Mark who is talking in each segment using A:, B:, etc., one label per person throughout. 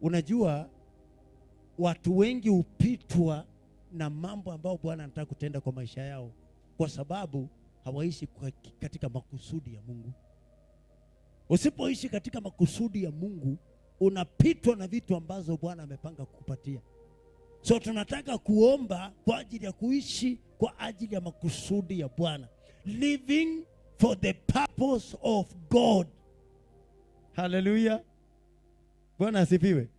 A: Unajua watu wengi hupitwa na mambo ambayo Bwana anataka kutenda kwa maisha yao kwa sababu hawaishi katika makusudi ya Mungu. Usipoishi katika makusudi ya Mungu, unapitwa na vitu ambazo Bwana amepanga kukupatia. So tunataka kuomba kwa ajili ya kuishi kwa ajili ya makusudi ya Bwana. Living for the purpose of God. Hallelujah. Bwana asifiwe.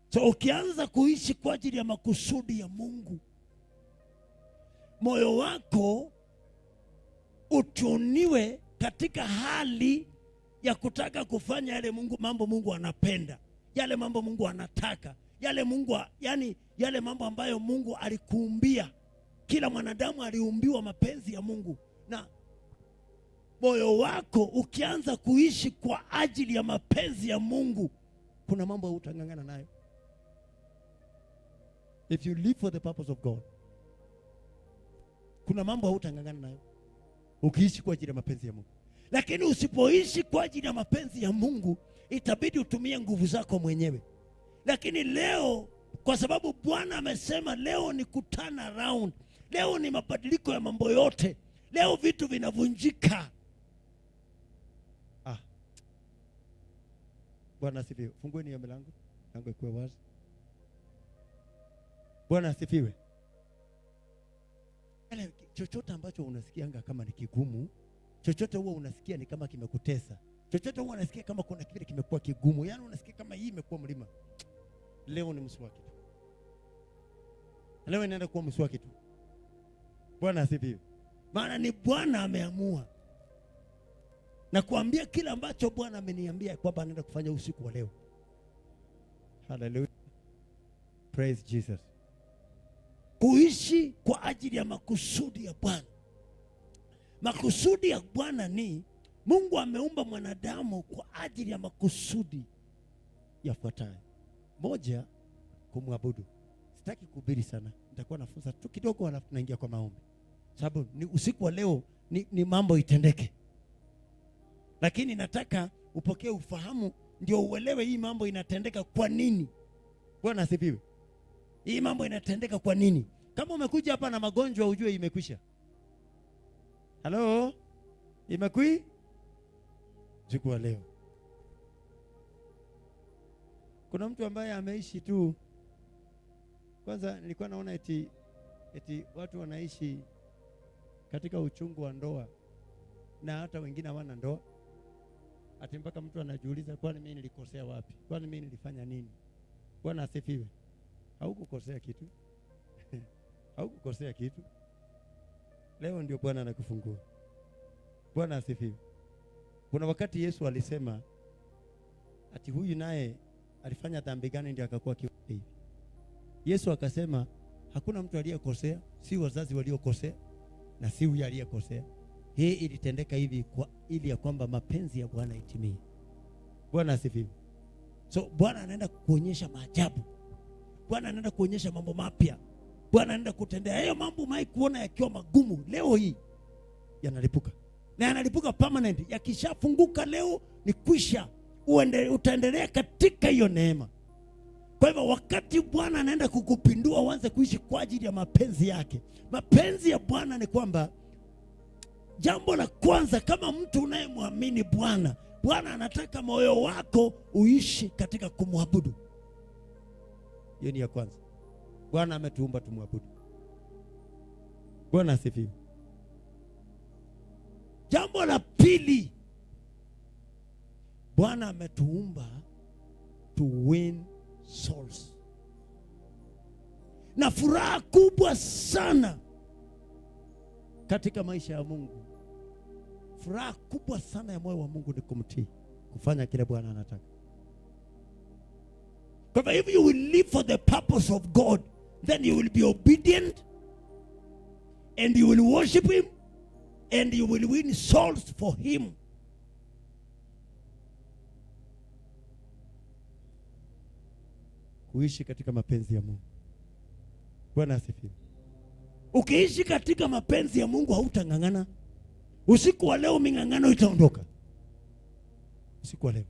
A: So ukianza kuishi kwa ajili ya makusudi ya Mungu, moyo wako utuniwe katika hali ya kutaka kufanya yale mambo Mungu anapenda, yale mambo Mungu anataka, yale mambo ambayo Mungu alikuumbia. Kila mwanadamu aliumbiwa mapenzi ya Mungu, na moyo wako ukianza kuishi kwa ajili ya mapenzi ya Mungu, kuna mambo hutangangana nayo. If you live for the purpose of God, kuna mambo hutangangana nayo ukiishi kwa ajili ya mapenzi ya Mungu. Lakini usipoishi kwa ajili ya mapenzi ya Mungu, itabidi utumie nguvu zako mwenyewe. Lakini leo, kwa sababu Bwana amesema leo ni turn around, leo ni mabadiliko ya mambo yote, leo vitu vinavunjika. Bwana asifiwe. Fungueni hiyo milango, lango ikuwe wazi. Bwana asifiwe. Chochote ambacho unasikianga kama ni kigumu, chochote huwa unasikia ni kama kimekutesa, chochote huwa unasikia kama kuna kile kimekuwa kigumu, yaani unasikia kama hii imekuwa mlima, leo ni mswaki tu. Leo inaenda kuwa mswaki tu. Bwana asifiwe. Maana ni Bwana ameamua. Na kuambia kila ambacho Bwana ameniambia kwamba anaenda kufanya usiku wa leo. Hallelujah. Praise Jesus. Kuishi kwa ajili ya makusudi ya Bwana. Makusudi ya Bwana ni Mungu ameumba mwanadamu kwa ajili ya makusudi yafuatayo. Moja, kumwabudu. Sitaki kuhubiri sana, nitakuwa nafunza tu kidogo alafu tunaingia kwa maombi. Sababu ni usiku wa leo ni mambo itendeke. Lakini nataka upokee ufahamu ndio uelewe hii mambo inatendeka kwa nini. Bwana asifiwe. Hii mambo inatendeka kwa nini? Kama umekuja hapa na magonjwa ujue imekwisha. Hello? Imekwi? Usiku wa leo. Kuna mtu ambaye ameishi tu. Kwanza nilikuwa naona eti watu wanaishi katika uchungu wa ndoa na hata wengine hawana ndoa. Ati mpaka mtu anajiuliza, kwani mimi nilikosea wapi? Kwani mimi nilifanya nini? Bwana asifiwe. Haukukosea kitu. Haukukosea kitu. Leo ndio Bwana anakufungua. Bwana asifiwe. Kuna wakati Yesu alisema ati huyu naye alifanya dhambi gani ndio akakuwa kiumbe hivi? Yesu akasema hakuna mtu aliyekosea, si wazazi waliokosea na si huyu aliyekosea. Hii ilitendeka hivi ili ya kwamba mapenzi ya Bwana itimie. Bwana asifiwe. So Bwana anaenda kuonyesha maajabu. Bwana anaenda kuonyesha mambo mapya. Bwana anaenda kutendea hayo mambo mai kuona yakiwa magumu, leo hii yanalipuka. Na yanalipuka permanent. Yakishafunguka leo ni kwisha. Utaendelea katika hiyo neema. Kwa hivyo wakati Bwana anaenda kukupindua uanze kuishi kwa ajili ya mapenzi yake. Mapenzi ya Bwana ni kwamba jambo la kwanza, kama mtu unayemwamini Bwana, Bwana anataka moyo wako uishi katika kumwabudu. Hiyo ni ya kwanza. Bwana ametuumba tumwabudu. Bwana asifiwe. Jambo la pili, Bwana ametuumba to win souls. Na furaha kubwa sana katika maisha ya Mungu, furaha kubwa sana ya moyo wa Mungu ni kumtii, kufanya kile Bwana anataka. Because if you will live for the purpose of God, then you will be obedient and you will worship Him and you will win souls for Him. Kuishi katika mapenzi ya Mungu. Bwana asifiwe. Ukiishi katika mapenzi ya Mungu hautangangana. Usiku wa leo mingangano itaondoka. Usiku wa leo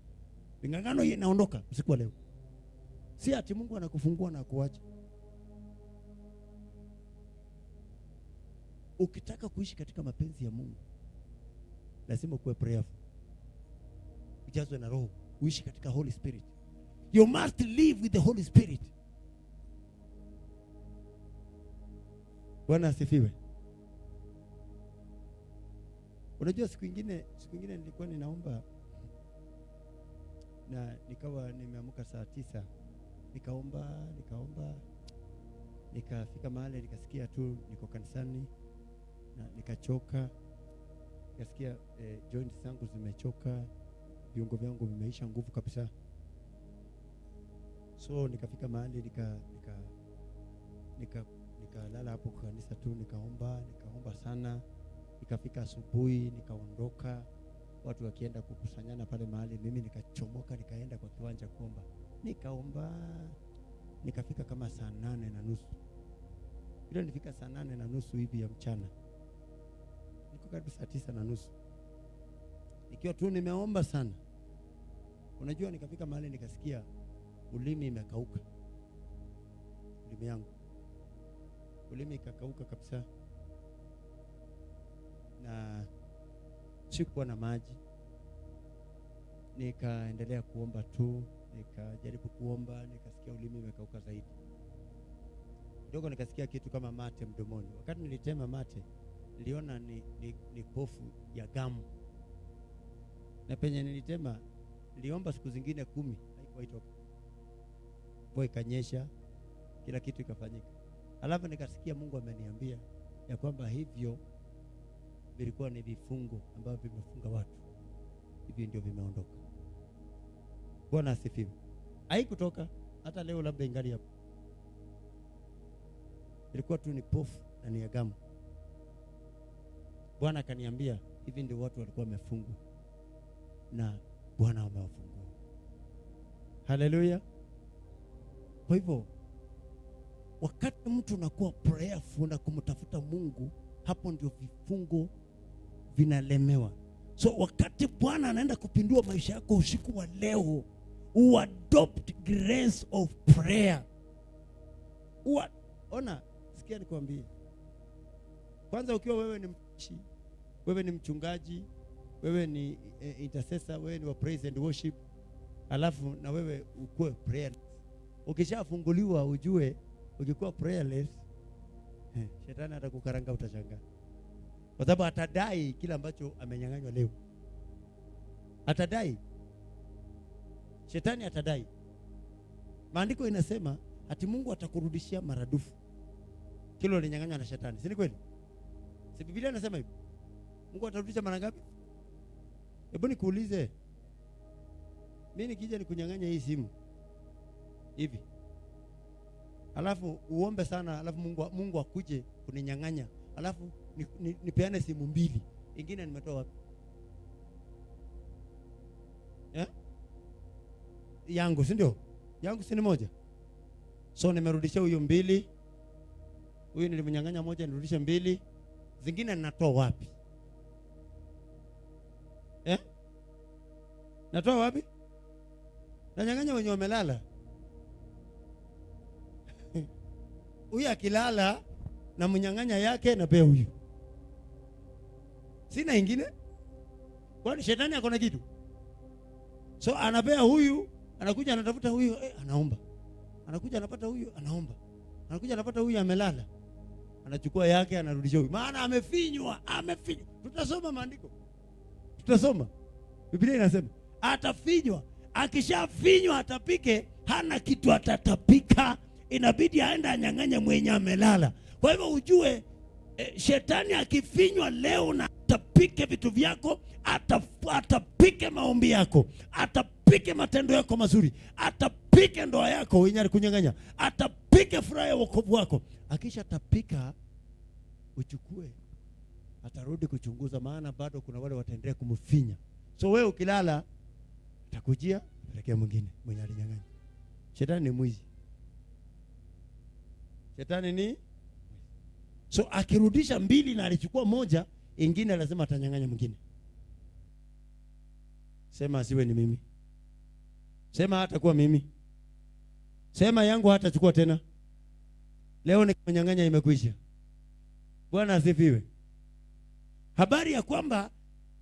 A: mingangano inaondoka usiku wa leo. Si ati Mungu anakufungua na kuacha. Ukitaka kuishi katika mapenzi ya Mungu, lazima kuwe prayerful. Ujazwe na Roho, uishi katika Holy Spirit. You must live with the Holy Spirit. Bwana asifiwe. Unajua siku ingine nilikuwa ninaomba na nikawa nimeamka saa 9, nikaomba nikafika mahali nikasikia tu niko kanisani na nikachoka, nikasikia joints zangu zimechoka, viungo vyangu vimeisha nguvu kabisa. So nikafika mahali nikalala hapo kanisa tu, nikaomba sana. Nikafika asubuhi, nikaondoka, watu wakienda kukusanyana pale mahali, mimi nikachomoka nikaenda kwa kiwanja kuomba. Nikaomba, nikafika kama saa 8:30. Ile nilifika saa 8:30 hivi ya mchana. Niko karibu saa 9:30. Nikiwa tu nimeomba sana. Unajua, nikafika mahali nikasikia ulimi imekauka. Ulimi yangu. Ulimi ikakauka kabisa. Na sikuwa na maji. Nikaendelea kuomba tu, nikajaribu kuomba, nikasikia ulimi umekauka zaidi. Kidogo nikasikia kitu kama mate mdomoni. Wakati nilitema mate, niliona ni pofu ya gamu. Na penye nilitema, niliomba siku zingine 10, haikuwa itoka. Mvua ikanyesha, kila kitu ikafanyika. Alafu nikasikia Mungu ameniambia ya kwamba hivyo vilikuwa ni vifungo ambavyo vimefunga watu. Hivi ndio vimeondoka. Bwana asifiwe. Haikutoka hata leo, labda ingali hapo. Ilikuwa tu ni pofu na ni agamu. Bwana akaniambia hivi ndio watu walikuwa wamefungwa na Bwana amewafungua. Haleluya. Kwa hivyo wakati mtu unakuwa prayerful na kumtafuta Mungu, hapo ndio vifungo vinalemewa. So wakati Bwana anaenda kupindua maisha yako usiku wa leo, uadopt grace of prayer. Ona, sikia nikwambie. Kwanza ukiwa wewe ni mtumishi, wewe ni mchungaji, wewe ni intercessor, wewe ni wa praise and worship, alafu na wewe ukue prayerless. Ukishafunguliwa ujue ukikuwa prayerless, shetani atakukaranga, utashangaa. Kwa sababu atadai kila ambacho amenyang'anywa leo. Atadai. Shetani atadai. Maandiko inasema ati Mungu atakurudishia maradufu kile ulinyang'anywa na shetani. Si ni kweli? Si Biblia inasema hivyo? Mungu atarudisha mara ngapi? Hebu nikuulize. Mimi nikija nikunyang'anya hii simu hivi, alafu uombe sana, alafu Mungu akuje kuninyang'anya, alafu nipeane simu 2, ingine nimetoa wapi? Yangu, si ndio? Yangu si ni moja. So nimerudisha huyo 2. Huyu nilimnyang'anya moja, nirudishe 2. Zingine ninatoa wapi? Natoa wapi? Nanyang'anya wenye wamelala. Huyu akilala na mnyang'anya yake na pea huyu. Sina ingine. Kwani shetani akona kitu? So anapea huyu, anakuja anatafuta huyu, anaomba. Anakuja anapata huyu, anaomba. Anakuja anapata huyu amelala. Anachukua yake anarudisha huyu. Maana amefinywa. Tutasoma maandiko. Tutasoma. Biblia inasema atafinywa. Akishafinywa atapike, hana kitu atatapika. Inabidi aende anyang'anye mwenye amelala. Kwa hivyo ujue shetani akifinywa leo na atapike vitu vyako, atapike maombi yako, atapike matendo yako mazuri, atapike ndoa yako yenye alikunyang'anya, atapike furaha ya wokovu wako. Akisha tapika, uchukue, atarudi kuchunguza, maana bado kuna wale wataendelea kumfinya. So wewe ukilala, atakujia pelekea mwingine mwenye alinyang'anya. Shetani ni mwizi. Shetani ni. So akirudisha 2 na alichukua 1, ingine lazima atanyang'anya mwingine. Sema asiwe ni mimi. Sema hatakuwa mimi. Sema yangu hatachukua tena. Leo nikanyang'anya imekwisha. Bwana asifiwe. Habari ya kwamba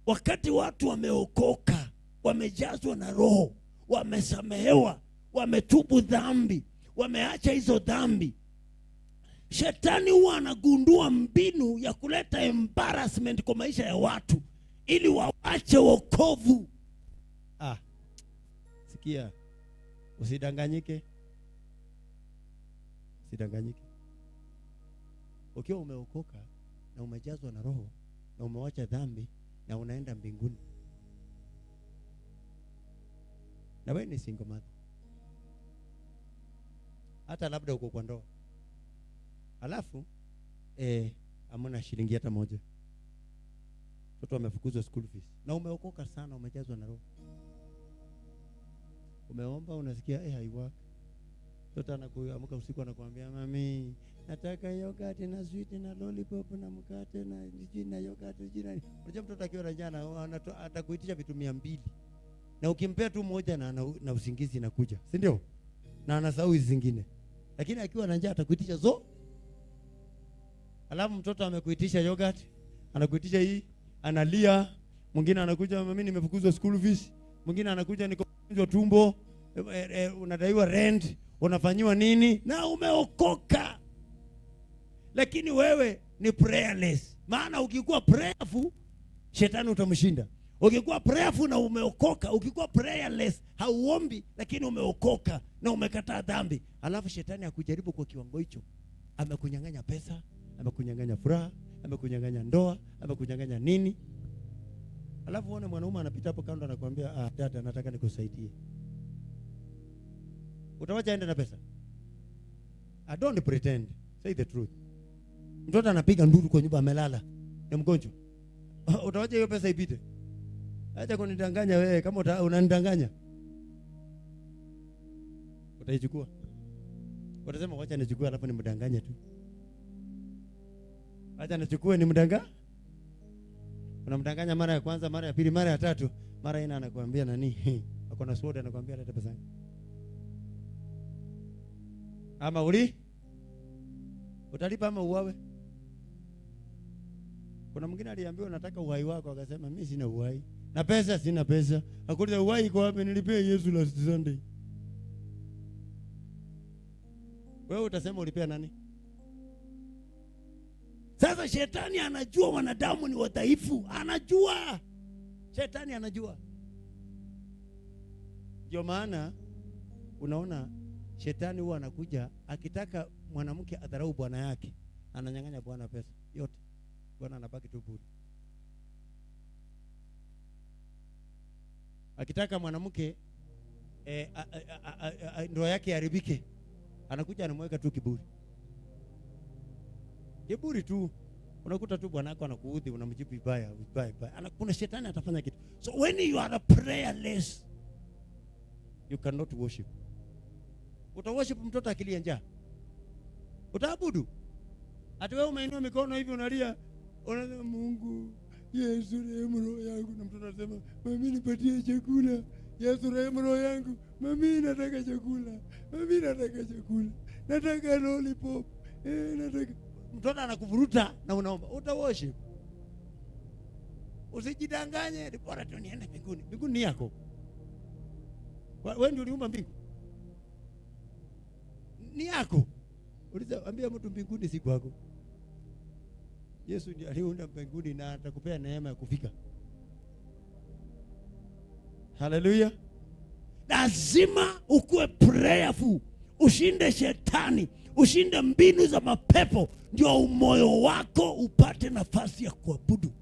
A: wakati watu wameokoka, wamejazwa na Roho, wamesamehewa, wametubu dhambi, wameacha hizo dhambi, Shetani huwa anagundua mbinu ya kuleta embarrassment kwa maisha ya watu ili waache wokovu. Sikia, usidanganyike. Usidanganyike. Ukiwa umeokoka na umejazwa na Roho na umewacha dhambi na unaenda mbinguni, na wewe ni single mother, hata labda uko kwa ndoa, alafu hamna shilingi hata moja, mtoto amefukuzwa school fees, na umeokoka sana, umejazwa na Roho, umeomba, unasikia haiwaki, mtoto anakuamka usiku anakuambia, mami nataka yogurt na sweet na lollipop na mkate na jina yogurt jina. Unajua mtoto akiwa na njaa atakuitisha vitu 200, na ukimpea tu moja na usingizi inakuja, si ndio? Na anasahau hizo zingine, lakini akiwa na njaa atakuitisha zo. Alafu mtoto amekuitisha yogurt, anakuitisha hii, analia. Mwingine anakuja, mimi nimefukuzwa school fees. Mwingine anakuja, niko mgonjwa tumbo, unadaiwa rent, unafanyiwa nini, na umeokoka. Lakini wewe ni prayerless. Maana ukikuwa prayerful, shetani utamshinda. Ukikuwa prayerful na umeokoka, ukikuwa prayerless, hauombi lakini umeokoka na umekataa dhambi, alafu shetani akujaribu kwa kiwango hicho, amekunyang'anya pesa, amekunyang'anya furaha, amekunyang'anya ndoa, amekunyang'anya nini. Alafu uone mwanaume anapita hapo kando anakuambia, dada nataka nikusaidie. Utawacha aende na pesa? Don't pretend. Say the truth. Mtoto anapiga nduru kwa nyumba, amelala, ni mgonjwa. Utawacha hiyo pesa ipite? Acha kunidanganya wewe. Kama unanidanganya, utaichukua. Utasema wacha nichukue, alafu nimdanganye tu. Acha nichukue nimdanganye. Unamdanganya mara ya kwanza, mara ya pili, mara ya tatu, mara ina anakuambia nani? Akona soda anakuambia leta pesa. Ama utalipa ama uwawe. Kuna mwingine aliambiwa nataka uhai wako, akasema mimi sina uhai. Na pesa sina pesa. Akuuliza uhai iko wapi? Nilipea Yesu last Sunday. Wewe utasema ulipea nani? Sasa shetani anajua wanadamu ni wadhaifu, anajua. Shetani anajua. Ndio maana unaona shetani huwa anakuja akitaka mwanamke adharau bwana yake, ananyang'anya bwana pesa yote. Bwana anabaki tu bure. Akitaka mwanamke ndoa yake haribike, anakuja anamweka tu kiburi. Kiburi tu. Unakuta tu bwana wako anakuudhi, unamjibu vibaya. Kuna shetani atafanya kitu. So when you are prayerless, you cannot worship. Utaworship mtoto akilia njaa? Utaabudu? Ati wewe umeinua mikono hivi unalia, unasema Mungu, Yesu rehemu roho yangu, na mtoto anasema mami nipatie chakula. Yesu rehemu roho yangu, mami nataka chakula. Mami nataka chakula. Nataka lollipop. Nataka. Mtoto anakuvuruta na unaomba. Utaworship? Usijidanganye, bora tu niende mbinguni. Mbinguni ni yako. Wewe ndio uliumba mbingu. Ni yako. Uliza ambia mtu mbinguni si kwako. Yesu ndiye aliunda mbinguni na atakupea neema ya kufika. Hallelujah. Lazima ukuwe prayerful. Ushinde shetani, ushinde mbinu za mapepo, ndio moyo wako upate nafasi ya kuabudu.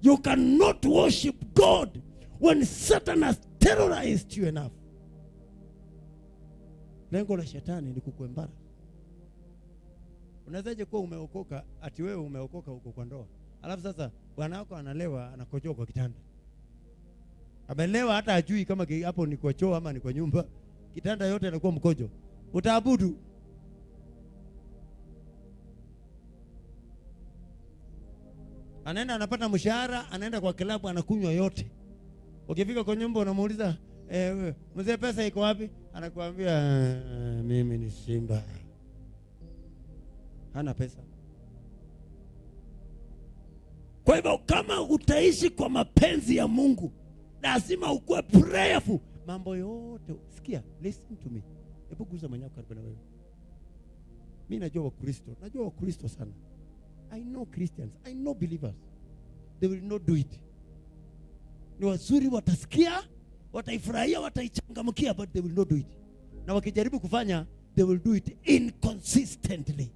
A: You cannot worship God when Satan has terrorized you enough. Lengo la shetani ni kukuembara. Unawezaje kuwa umeokoka, ati wewe umeokoka huko kwa ndoa, alafu sasa bwana wako analewa, anakojoa kwa kitanda. Amelewa hata ajui kama hapo ni kwa choo ama ni kwa nyumba. Kitanda yote inakuwa mkojo. Utaabudu? Anaenda anapata mshahara, anaenda kwa klabu, anakunywa yote. Ukifika kwa nyumba unamuuliza, mzee pesa iko wapi? anakuambia mimi ni simba. Hana pesa. Kwa hivyo kama utaishi kwa mapenzi ya Mungu, lazima ukuwe prayerful. Mambo yote, sikia, listen to me. Hebu guza manyako karibu na wewe. Mimi najua Wakristo sana. I know Christians, I know believers. They will not do it. Ni wazuri, watasikia, wataifurahia, wataichangamkia, but they will not do it. Na wakijaribu kufanya, they will do it inconsistently.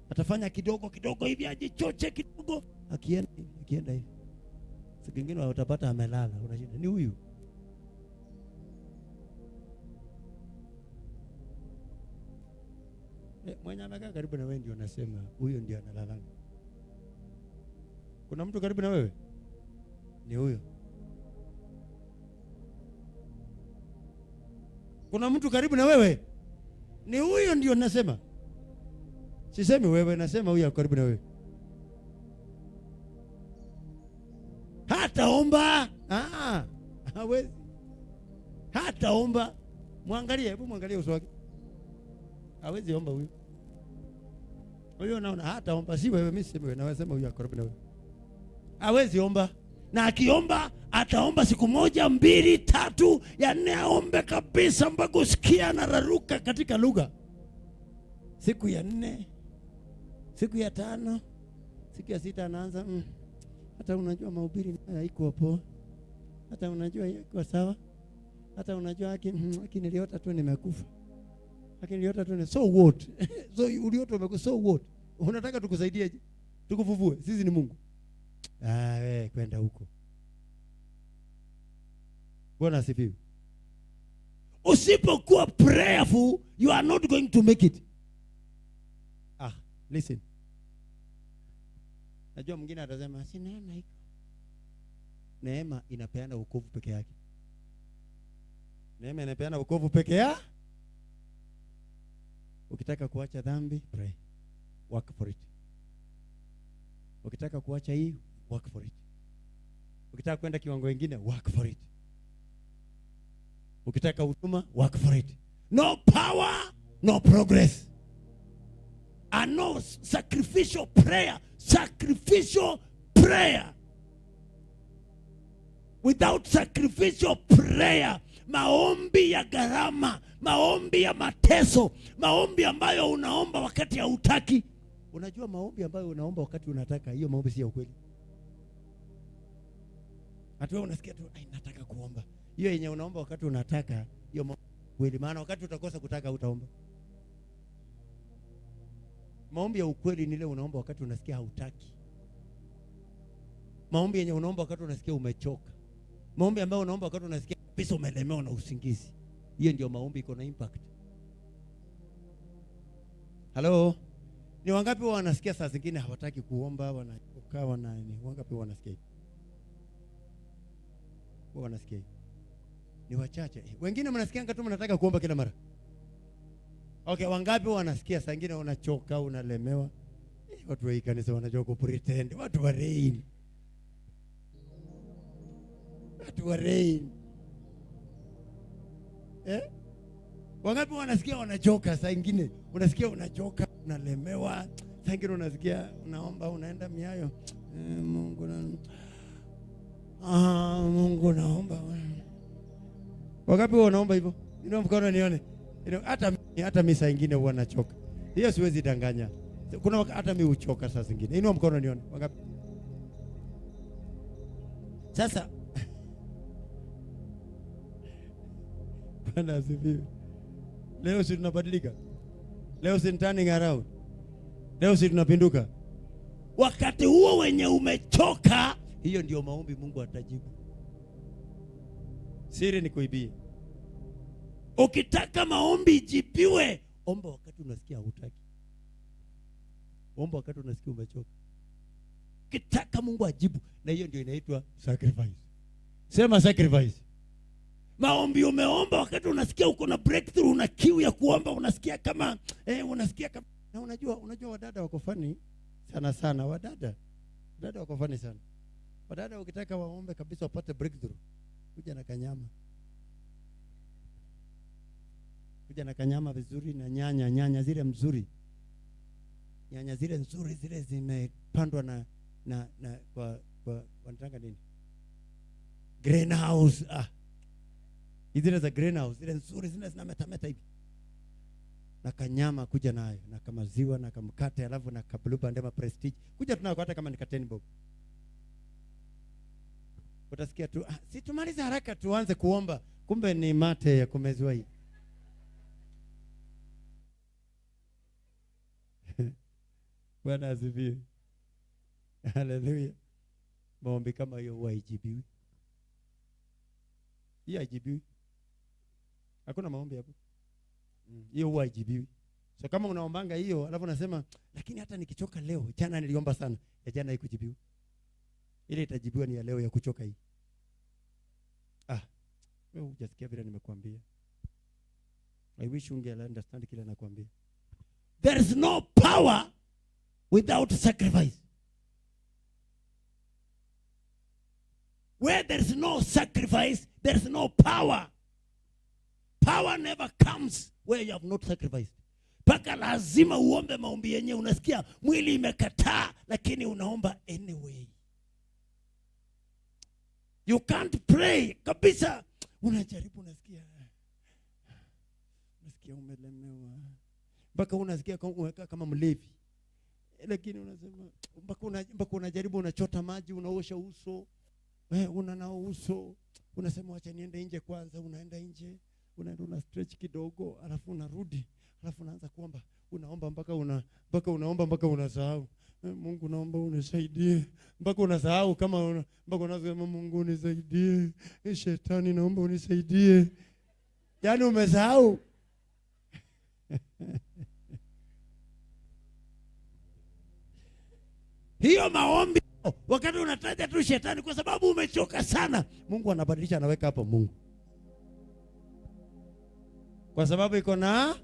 A: Atafanya kidogo hivi, ajichoche kidogo, akienda hivi. Siku nyingine utapata amelala, unashinda ni huyu. Mwenye anakaa karibu na wewe ndio anasema huyo ndio analalanga. Kuna mtu karibu na wewe? Ni huyo. Kuna mtu karibu na wewe? Ni huyo ndio nasema. Sisemi wewe, nasema huyo karibu na wewe. Hataomba. Hawezi. Hataomba. Muangalie, hebu muangalie uso wake. Hawezi omba huyo. Huyo naona hataomba, si wewe, mimi sisemi wewe, nawasema huyo karibu na wewe. Hawezi omba. Na akiomba ataomba siku 1, 2, 3, ya 4 aombe kabisa mpaka usikia anararuka katika lugha. Siku ya 4, siku ya 5, siku ya 6 anaanza hata unajua mahubiri haiko hapo. Hata unajua iko sawa. Hata unajua haki niliota tu nimekufa. Haki niliota tu so what? So uliota umekufa, so what? Unataka tukusaidieje? Tukufufue? Sisi ni Mungu. Wewe kwenda huko. Bwana asifiwe. Usipokuwa prayerful, you are not going to make it. Listen. Najua mwingine atasema si neema iko. Neema inapeana wokovu peke yake. Neema inapeana wokovu peke yake. Ukitaka kuacha dhambi, pray. Work for it. Ukitaka kuacha hii, work for it. Ukitaka kwenda kiwango kingine, work for it. Ukitaka huduma, work for it. No power, no progress. And no sacrificial prayer. Sacrificial prayer. Without sacrificial prayer, maombi ya gharama, maombi ya mateso, maombi ambayo unaomba wakati hautaki. Unajua maombi ambayo unaomba wakati unataka, hiyo maombi si ya ukweli. Hata wewe unasikia tu nataka kuomba. Hiyo yenye unaomba wakati unataka, hiyo maombi kweli, maana wakati utakosa kutaka utaomba. Maombi ya ukweli ni ile unaomba wakati unasikia hautaki. Maombi yenye unaomba wakati unasikia umechoka. Maombi ambayo unaomba wakati unasikia kabisa umelemewa na usingizi. Hiyo ndio maombi iko na impact. Hello? Ni wangapi wanasikia saa zingine hawataki kuomba, wanachoka, wangapi wanasikia? Wanasikia. Ni wachache. Wengine mnasikia kama mnataka kuomba kila mara. Okay, wangapi wanasikia saa nyingine unachoka, unalemewa? Watu wa kanisa wanajua kupretend, watu wa rain. Watu wa rain. Wangapi wanasikia wanachoka saa nyingine? Unasikia unachoka, unalemewa. Saa nyingine unasikia unaomba, unaenda miayo. Mungu naomba. Wangapi wanaomba hivyo? Ndio mkono nione. Hata mimi saa nyingine huwa nachoka. Hiyo siwezi danganya. Kuna hata mimi huchoka saa zingine. Inua mkono nione. Wangapi? Sasa Bwana asifiwe. Leo si tunabadilika. Leo si turning around. Leo si tunapinduka. Wakati huo wenye umechoka, hiyo ndio maombi Mungu atajibu. Siri ni kuibia. Ukitaka maombi ijibiwe, omba wakati unasikia hutaki. Omba wakati unasikia umechoka. Ukitaka Mungu ajibu, na hiyo ndio inaitwa sacrifice. Sema sacrifice. Maombi umeomba wakati unasikia uko na breakthrough, una kiu ya kuomba, unasikia kama unasikia kama, na unajua wadada wako funny sana wadada wako funny sana. Wadada ukitaka waombe kabisa wapate breakthrough, kuja na kanyama. nakuja na kanyama vizuri na nyanya zile mzuri. Nyanya zile nzuri zile zimepandwa na kwa wanataka nini? Greenhouse. Zile za greenhouse zile nzuri zile zinametameta hivi. Na kanyama kuja nayo na kama ziwa na kamkate alafu na kabluba ndema prestige. Kuja tunako hata kama ni kateni bob. Utasikia tu si tumalize haraka tuanze kuomba, kumbe ni mate ya kumezwa hii. Bwana asifiwe. Haleluya. Maombi kama hiyo huwa haijibiwi. Hii haijibiwi. Hakuna maombi hapo. Hiyo huwa haijibiwi. So kama unaombanga hiyo alafu unasema lakini hata nikichoka leo, jana niliomba sana, ya jana haikujibiwa. Ile itajibiwa ni ya leo ya kuchoka hii. Wewe hujasikia vile nimekuambia. I wish unge understand kile nakwambia. There is no power without sacrifice. Where there is no sacrifice, there is no power. Power never comes where you have not sacrificed. Paka lazima uombe maombi yenye unasikia mwili imekataa lakini unaomba anyway. You can't pray kabisa. Unajaribu unasikia umelemewa. Mpaka unasikia kama mlevi. Lakini unasema mpaka unajaribu unachota maji, unaosha uso. Unanao uso. Unasema acha niende nje kwanza, unaenda nje. Unaenda una stretch kidogo, alafu unarudi. Alafu unaanza kuomba. Unaomba mpaka unaomba mpaka unasahau. Mungu naomba unisaidie. Mpaka unasahau kama mpaka unasema Mungu unisaidie. Shetani naomba unisaidie. Yaani umesahau. Hiyo maombi wakati unataja tu shetani kwa sababu umechoka sana, Mungu anabadilisha anaweka hapo Mungu. Kwa sababu iko na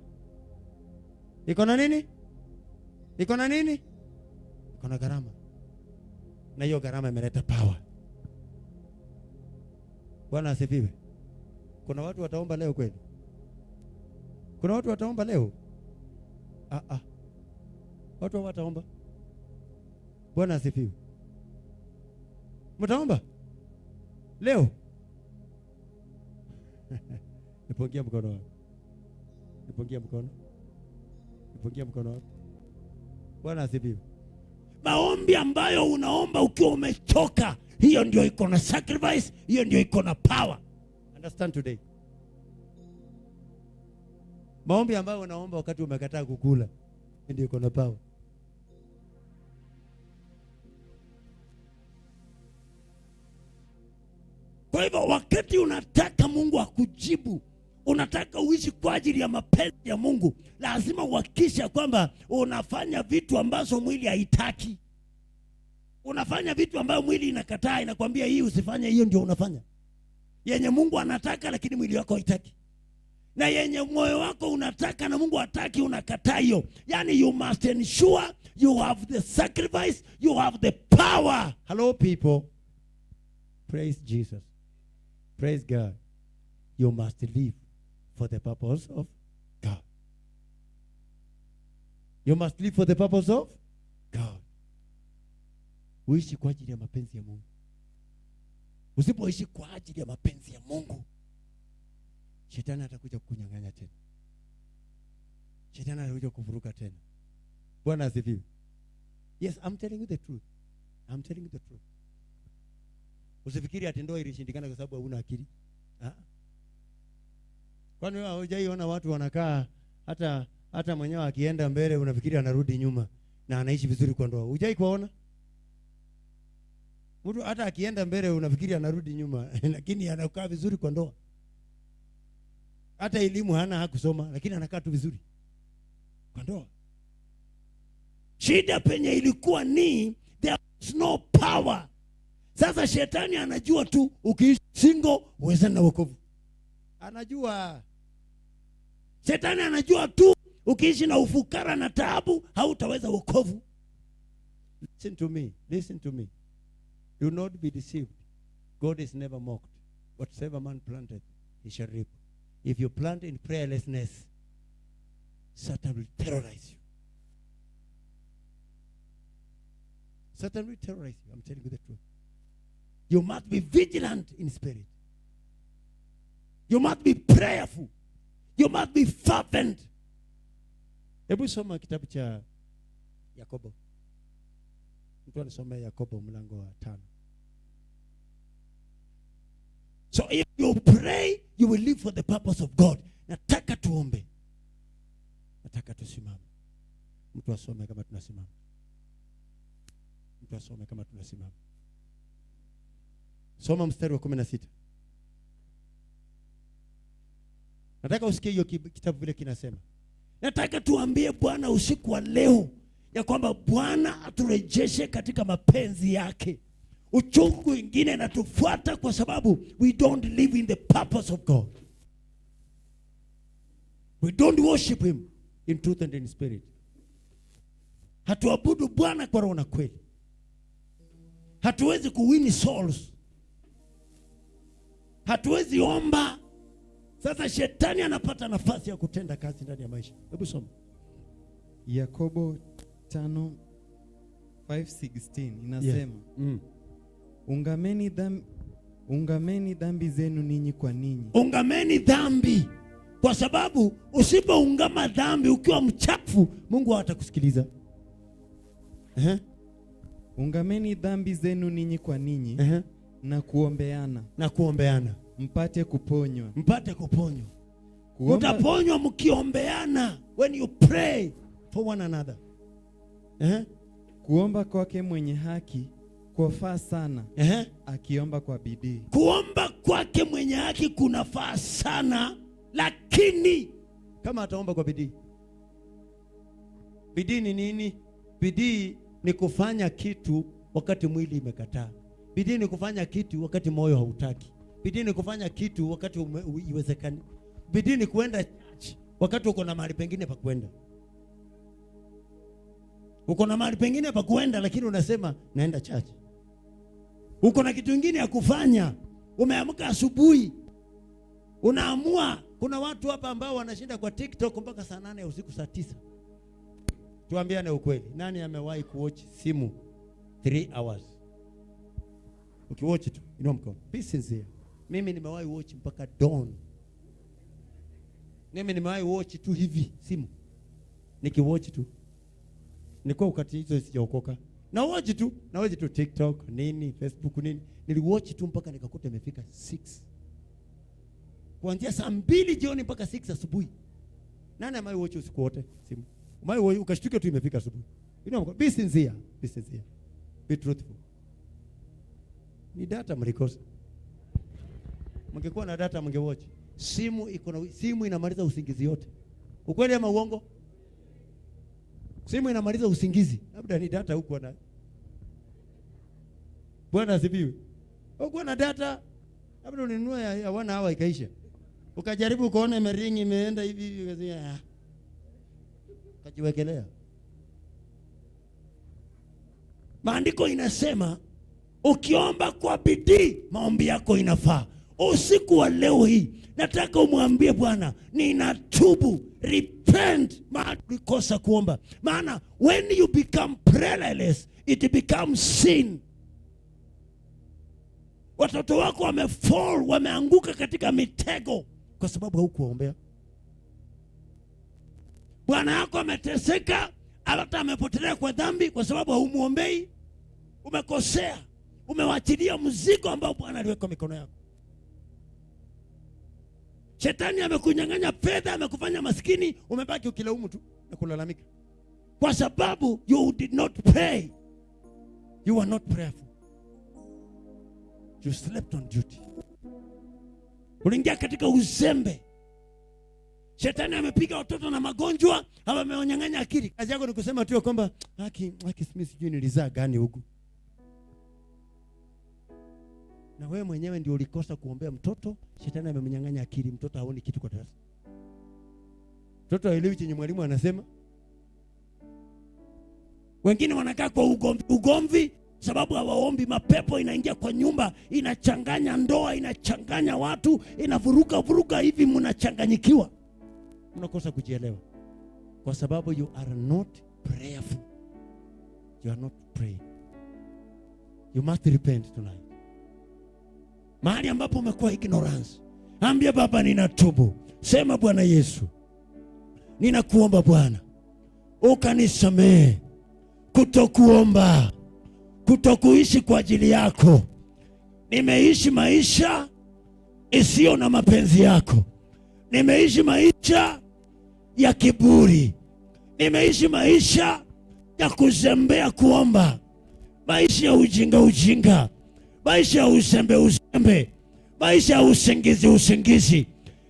A: nini? Iko na gharama. Na hiyo gharama imeleta power. Bwana asifiwe. Kuna watu wataomba leo kweli? Kuna watu wataomba leo? Watu wataomba. Bwana asifiwe. Mtaomba leo? Nipungie mkono wako. Nipungie mkono wako. Bwana asifiwe. Maombi ambayo unaomba ukiwa umechoka, hiyo ndio iko na sacrifice, hiyo ndio iko na power. Understand today. Maombi ambayo unaomba wakati umekataa kukula, ndio iko na power. Kwa hivyo wakati unataka Mungu akujibu, unataka uishi kwa ajili ya mapenzi ya Mungu, lazima uhakikishe kwamba unafanya vitu ambazo mwili haitaki. Unafanya vitu ambayo mwili inakataa, inakwambia hii usifanye, hiyo ndio unafanya. Yenye Mungu anataka lakini mwili wako haitaki. Na yenye moyo wako unataka na Mungu hataki, unakataa hiyo. Yani you must ensure you have the sacrifice, you have the power. Hello people. Praise Jesus. Praise God. You must live for the purpose of God. You must live for the purpose of God. Uishi kwa ajili ya mapenzi ya Mungu. Usipoishi kwa ajili ya mapenzi ya Mungu, shetani atakuja kukunyang'anya tena. Shetani atakuja kuvuruga tena. Bwana asifiwe. Yes, I'm telling you the truth. I'm telling you the truth. Usifikiri ati ndoa ilishindikana kwa sababu huna akili. Kwani wewe hujaiona watu wanakaa hata mwenyewe akienda mbele unafikiri anarudi nyuma na anaishi vizuri kwa ndoa? Hujai kuona? Mtu hata akienda mbele unafikiri anarudi nyuma lakini anakaa vizuri kwa ndoa. Hata elimu hana, hakusoma, lakini anakaa tu vizuri kwa ndoa. Shida penye ilikuwa ni there was no power. Sasa shetani anajua tu ukiishi single uweze na wokovu. Anajua. Shetani anajua tu ukiishi na ufukara na taabu hautaweza wokovu. Listen to me. Listen to me. Do not be deceived. God is never mocked. Whatsoever man planted, he shall reap. If you plant in prayerlessness, Satan will terrorize you. Satan will terrorize you. I'm telling you the truth. You must be vigilant in spirit. You must be prayerful. You must be fervent. Hebu soma kitabu cha Yakobo. Mtu anasoma Yakobo mlango wa 5. So if you pray, you will live for the purpose of God. Nataka tuombe. Nataka tusimame. Mtu asome kama tunasimama. Mtu asome kama tunasimama. Soma mstari wa 16. Nataka usikie hiyo kitabu vile kinasema. Nataka tuambie Bwana usiku wa leo ya kwamba Bwana aturejeshe katika mapenzi yake. Uchungu wengine natufuata kwa sababu we don't live in the purpose of God. We don't worship him in truth and in spirit. Hatuabudu Bwana kwa roho na kweli. Hatuwezi kuwini souls. Hatuwezi omba. Sasa shetani anapata nafasi ya kutenda kazi ndani ya maisha. Hebu soma.
B: Yakobo 5:16 inasema, Ungameni dhambi zenu ninyi kwa ninyi.
A: Ungameni dhambi. Kwa sababu usipoungama dhambi ukiwa mchafu, Mungu hatakusikiliza.
B: Ungameni dhambi zenu ninyi kwa ninyi, na kuombeana. Mpate kuponywa.
A: Utaponywa mkiombeana. When you pray for one another.
B: Kuomba kwake mwenye haki kwafaa sana, akiomba kwa bidii.
A: Kuomba kwake mwenye haki kunafaa sana, lakini kama ataomba kwa bidii. Bidii ni nini? Bidii ni kufanya kitu wakati mwili imekataa. Bidii ni kufanya kitu wakati moyo hautaki. Bidii ni kufanya kitu wakati iwezekani. Bidii ni kuenda church wakati uko na mahali pengine pa kwenda. Uko na mahali pengine pa kwenda lakini unasema naenda church. Uko na kitu kingine ya kufanya. Umeamka asubuhi. Unaamua. Kuna watu hapa ambao wanashinda kwa TikTok mpaka saa 8 ya usiku, saa 9. Tuambiane ukweli. Nani amewahi kuwatch simu 3 hours? Ukiwatch tu, inua mkono. Be sincere. Mimi nimewahi watch mpaka dawn. Mimi nimewahi watch tu hivi simu. Nikiwatch tu. Nilikuwa wakati hizo sijaokoka. Na watch tu TikTok, nini, Facebook nini. Niliwatch tu mpaka nikakuta imefika 6. Kuanzia saa 2 jioni mpaka 6 asubuhi. Nani amewahi watch usiku wote simu? Umewahi ukashtuka tu imefika asubuhi. Be sincere. Be truthful. Ni data mlikosa. Mngekuwa na data mngewatch. Simu inamaliza usingizi yote. Ukweli ama uongo? Simu inamaliza usingizi. Labda ni data huko na. Bwana asifiwe. Huko na data, labda uninunua ya 1 hour ikaisha. Ukajaribu kuona imeringi imeenda hivi ukazia. Kajiwekelea. Maandiko inasema ukiomba kwa bidii maombi yako inafaa. Usiku wa leo hii nataka umwambie Bwana, ninatubu, repent, maana ulikosa kuomba. Maana when you become prayerless, it becomes sin. Watoto wako wameanguka katika mitego kwa sababu haukuombea. Bwana yako ameteseka, hata amepotelea kwa dhambi kwa sababu haumuombei. Umekosea. Umewachilia mzigo ambao Bwana aliweka mikono yako. Shetani amekunyang'anya fedha, amekufanya maskini, umebaki ukilaumu tu na kulalamika. Kwa sababu you did not pray. You were not prayerful. You slept on duty. Uliingia katika uzembe. Shetani amepiga watoto na magonjwa, ama amewanyang'anya akili. Kazi yako ni kusema tu kwamba haki Smith sijui nilizaa gani huku. Na wewe mwenyewe ndio ulikosa kuombea mtoto, shetani amemnyang'anya akili, mtoto haoni kitu kwa darasa. Mtoto haelewi chenye mwalimu anasema. Wengine wanakaa kwa ugomvi sababu hawaombi. Mapepo inaingia kwa nyumba, inachanganya ndoa, inachanganya watu, inavuruga hivi, mnachanganyikiwa. Mnakosa kujielewa. kwa sababu you are not prayerful. You are not praying. You must repent tonight. Mahali ambapo umekuwa ignorance, ambia Baba, ninatubu. Sema, Bwana Yesu, ninakuomba Bwana ukanisamehe kutokuomba, kutokuishi kwa ajili yako. Nimeishi maisha isiyo na mapenzi yako. Nimeishi maisha ya kiburi. Nimeishi maisha ya kuzembea kuomba, maisha ya ujinga, maisha ya uzembe, maisha ya usingizi.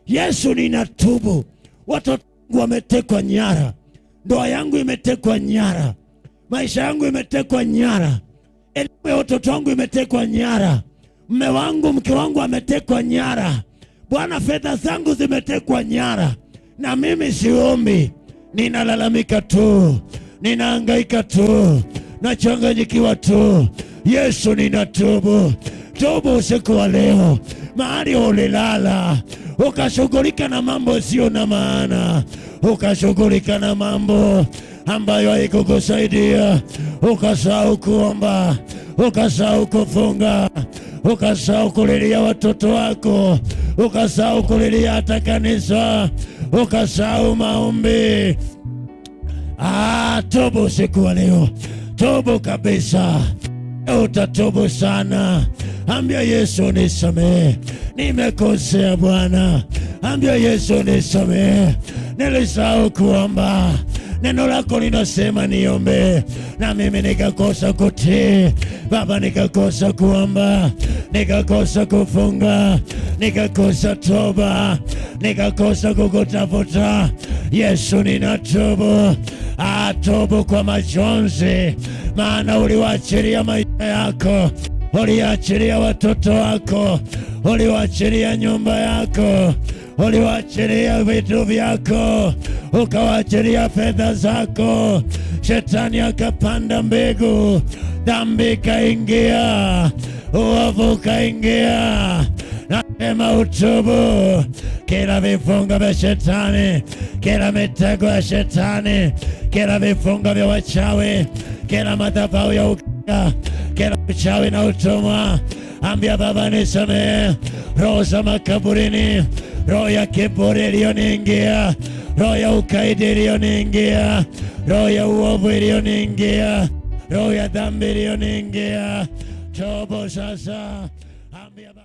A: Yesu, ninatubu. Watoto wangu wametekwa nyara, ndoa yangu imetekwa nyara, maisha yangu imetekwa nyara, elimu ya watoto wangu imetekwa nyara, mume wangu, mke wangu ametekwa nyara. Bwana, fedha zangu zimetekwa nyara, na mimi siombi, ninalalamika tu, ninahangaika tu, nachanganyikiwa tu. Yesu, ninatubu. Tubu usiku wa leo. Mahali ulilala ukashughulika na mambo sio na maana, ukashughulika na mambo ambayo haikukusaidia, ukasahau kuomba, ukasahau kufunga, ukasahau kulilia watoto wako, ukasahau kulilia hata kanisa, ukasahau maombi. Tubu usiku wa leo. Tubu kabisa. Utatubu sana. Ambia Yesu, nisamehe, nimekosea Bwana. Ambia Yesu, nisamehe, nilisahau kuomba. Neno lako linasema niombe, na mimi nikakosa kutii. Baba, nikakosa kuomba, nikakosa kufunga, nikakosa toba, nikakosa kukutafuta. Yesu, ninatubu. Atubu kwa majonzi, maana uliwaachilia maisha yako, uliachilia watoto wako, uliwaachilia nyumba yako, uliwaachilia vitu vyako, ukawaachilia fedha zako. Shetani akapanda mbegu, dhambi kaingia, uovu kaingia. Nasema utubu. Kila vifungo vya shetani, kila mitego ya shetani, kila vifungo vya wachawi, kila madhabahu ya ukanga, kila uchawi na utumwa, ambia Baba, nisamehe. Roho za makaburini, roho ya kiburi iliyoniingia, roho ya ukaidi iliyoniingia, roho ya uovu iliyoniingia, roho ya dhambi iliyoniingia, tubu sasa. Ambia Baba.